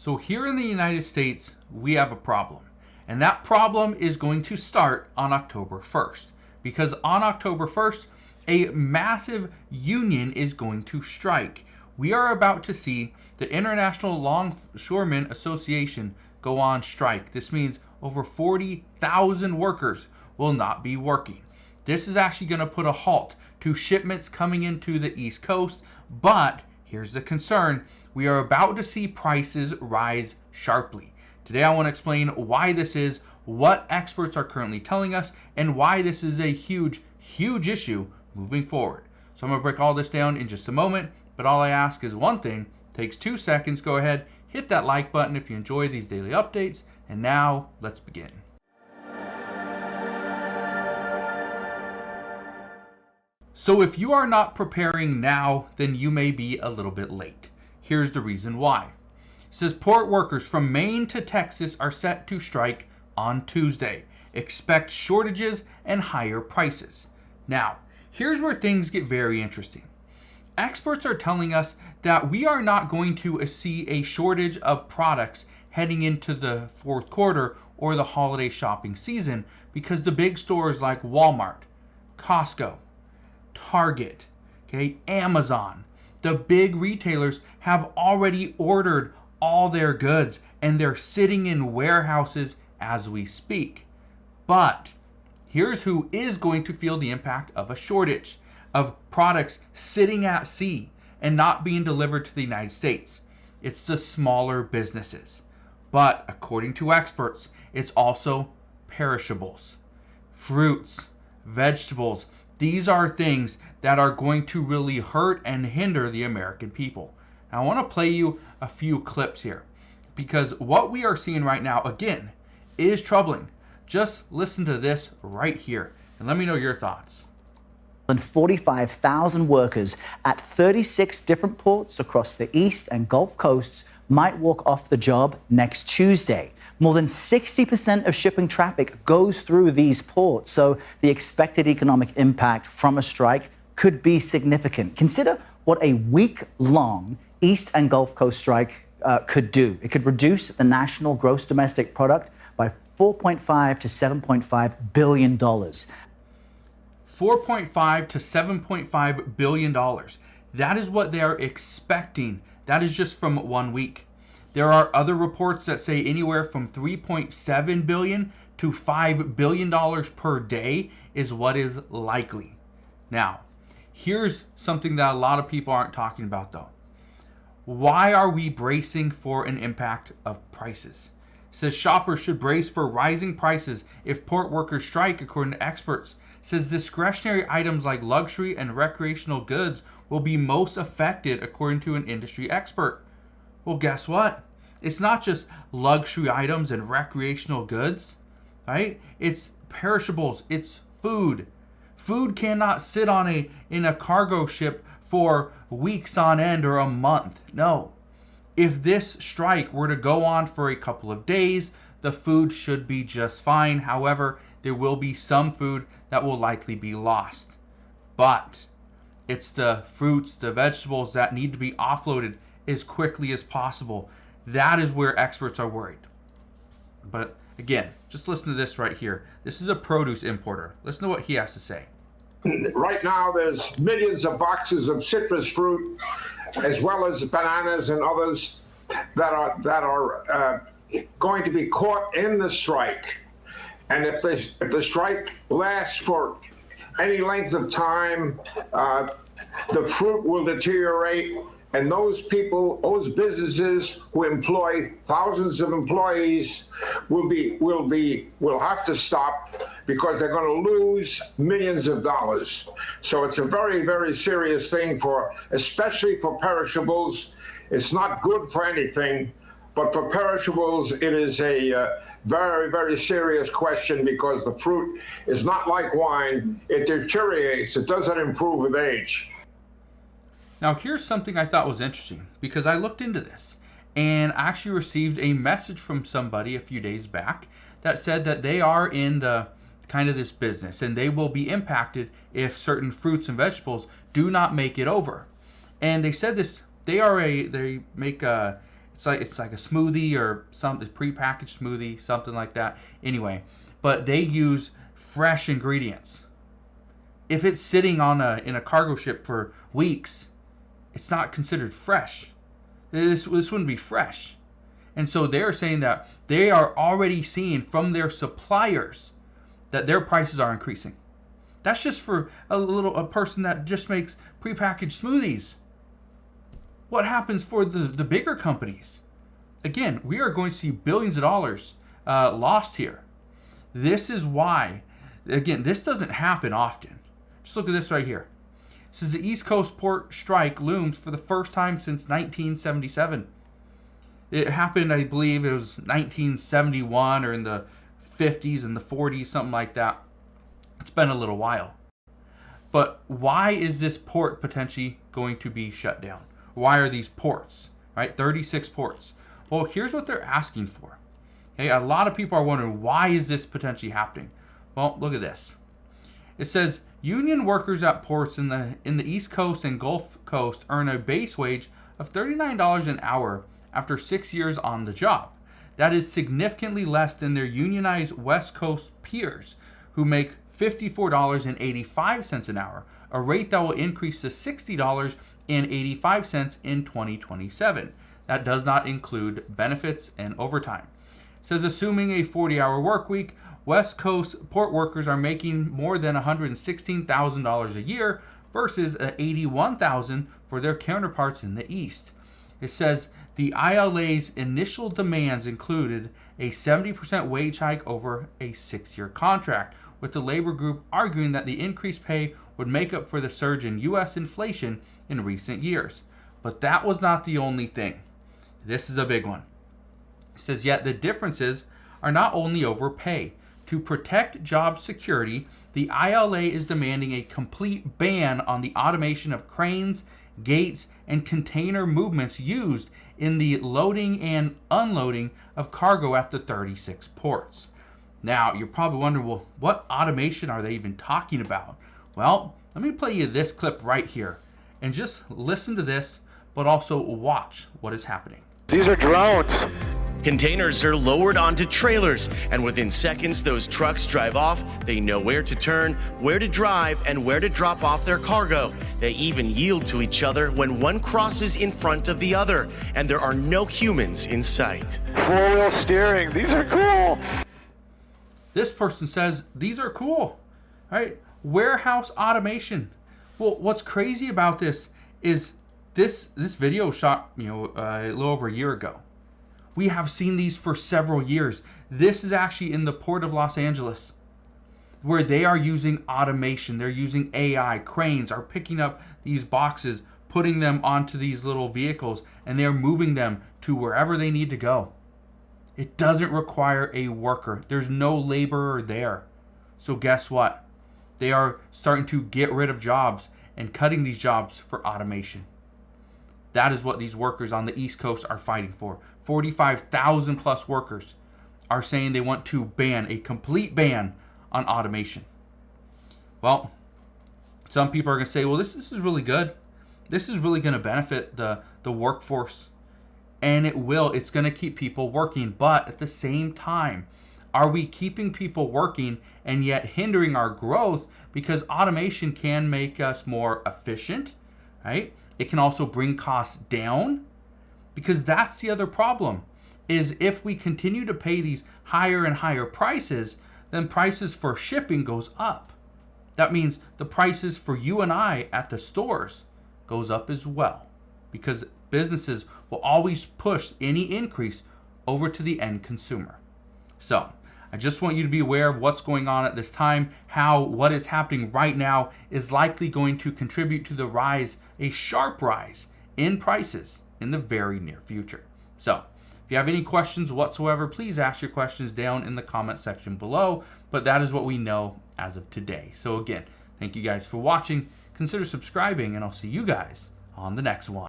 So here in the United States, we have a problem. And that problem is going to start on October 1st. Because on October 1st, a massive union is going to strike. We are about to see the International Longshoremen Association go on strike. This means over 40,000 workers will not be working. This is actually going to put a halt to shipments coming into the East Coast. But here's the concern. We are about to see prices rise sharply. Today I want to explain why this is, what experts are currently telling us, and why this is a huge issue moving forward. So I'm going to break all this down in just a moment, but all I ask is one thing. It takes 2 seconds. Go ahead, hit that like button if you enjoy these daily updates, and now let's begin. So if you are not preparing now, then you may be a little bit late. Here's the reason why. It says port workers from Maine to Texas are set to strike on Tuesday. Expect shortages and higher prices. Now, here's where things get very interesting. Experts are telling us that we are not going to see a shortage of products heading into the fourth quarter or the holiday shopping season because the big stores like Walmart, Costco, Target, Amazon, the big retailers have already ordered all their goods and they're sitting in warehouses as we speak. But here's who is going to feel the impact of a shortage of products sitting at sea and not being delivered to the United States. It's the smaller businesses. But according to experts, it's also perishables, fruits, vegetables. These are things that are going to really hurt and hinder the American people. Now, I want to play you a few clips here because what we are seeing right now, again, is troubling. Just listen to this right here and let me know your thoughts. 45,000 workers at 36 different ports across the East and Gulf Coasts might walk off the job next Tuesday. More than 60% of shipping traffic goes through these ports, so the expected economic impact from a strike could be significant. Consider what a week-long East and Gulf Coast strike could do. It could reduce the national gross domestic product by $4.5 to $7.5 billion. $4.5 to $7.5 billion. That is what they are expecting. That is just from 1 week. There are other reports that say anywhere from $3.7 billion to $5 billion per day is what is likely. Now, here's something that a lot of people aren't talking about though. Why are we bracing for an impact of prices? It says shoppers should brace for rising prices if port workers strike, according to experts. It says discretionary items like luxury and recreational goods will be most affected, according to an industry expert. Well, guess what? It's not just luxury items and recreational goods, right? It's perishables. It's food. Food cannot sit in a cargo ship for weeks on end or a month. No. If this strike were to go on for a couple of days, the food should be just fine. However, there will be some food that will likely be lost. But it's the fruits, the vegetables that need to be offloaded as quickly as possible. That is where experts are worried. But again, just listen to this right here. This is a produce importer. Listen to what he has to say. Right now, there's millions of boxes of citrus fruit, as well as bananas and others that are going to be caught in the strike. And if the strike lasts for any length of time, the fruit will deteriorate, and those people, those businesses who employ thousands of employees will have to stop because they're going to lose millions of dollars. So it's a very, very serious thing especially for perishables. It's not good for anything, but for perishables, it is a very, very serious question because the fruit is not like wine. It deteriorates. It doesn't improve with age. Now, here's something I thought was interesting because I looked into this and actually received a message from somebody a few days back that said that they are in the kind of this business and they will be impacted if certain fruits and vegetables do not make it over. And they said this, it's it's like a smoothie or something, prepackaged smoothie, something like that. Anyway, but they use fresh ingredients. If it's sitting in a cargo ship for weeks, it's not considered fresh. This wouldn't be fresh. And so they're saying that they are already seeing from their suppliers that their prices are increasing. That's just for a person that just makes prepackaged smoothies. What happens for the bigger companies? Again, we are going to see billions of dollars lost here. This is why, again, this doesn't happen often. Just look at this right here. It says the East Coast port strike looms for the first time since 1977. It happened, I believe it was 1971 or in the 50s and the 40s, something like that. It's been a little while. But why is this port potentially going to be shut down? Why are these ports, right? 36 ports. Well, here's what they're asking for. Okay, a lot of people are wondering, why is this potentially happening? Well, look at this. It says union workers at ports in the East Coast and Gulf Coast earn a base wage of $39 an hour after 6 years on the job. That is significantly less than their unionized West Coast peers, who make $54.85 an hour, a rate that will increase to $60.85 in 2027. That does not include benefits and overtime. It says assuming a 40-hour work week, West Coast port workers are making more than $116,000 a year versus $81,000 for their counterparts in the East. It says the ILA's initial demands included a 70% wage hike over a 6-year contract, with the labor group arguing that the increased pay would make up for the surge in U.S. inflation in recent years. But that was not the only thing. This is a big one. It says, yet the differences are not only over pay. To protect job security, the ILA is demanding a complete ban on the automation of cranes, gates, and container movements used in the loading and unloading of cargo at the 36 ports. Now, you're probably wondering, well, what automation are they even talking about? Well, let me play you this clip right here and just listen to this, but also watch what is happening. These are drones. Containers are lowered onto trailers, and within seconds, those trucks drive off. They know where to turn, where to drive, and where to drop off their cargo. They even yield to each other when one crosses in front of the other, and there are no humans in sight. Four-wheel steering. These are cool. This person says these are cool, right? Warehouse automation. Well, what's crazy about this is this video shot, a little over a year ago. We have seen these for several years. This is actually in the Port of Los Angeles, where they are using automation. They're using AI. Cranes are picking up these boxes, putting them onto these little vehicles, and they're moving them to wherever they need to go. It doesn't require a worker. There's no laborer there. So guess what? They are starting to get rid of jobs and cutting these jobs for automation. That is what these workers on the East Coast are fighting for. 45,000 plus workers are saying they want to ban a complete ban on automation. Well, some people are going to say, well, this is really good. This is really going to benefit the workforce. And it will. It's going to keep people working. But at the same time, are we keeping people working and yet hindering our growth? Because automation can make us more efficient, right? It can also bring costs down. Because that's the other problem, is if we continue to pay these higher and higher prices, then prices for shipping goes up. That means the prices for you and I at the stores goes up as well, because businesses will always push any increase over to the end consumer. So I just want you to be aware of what's going on at this time, how what is happening right now is likely going to contribute to the rise, a sharp rise in prices in the very near future. So if you have any questions whatsoever, please ask your questions down in the comment section below. But that is what we know as of today. So again, thank you guys for watching. Consider subscribing, and I'll see you guys on the next one.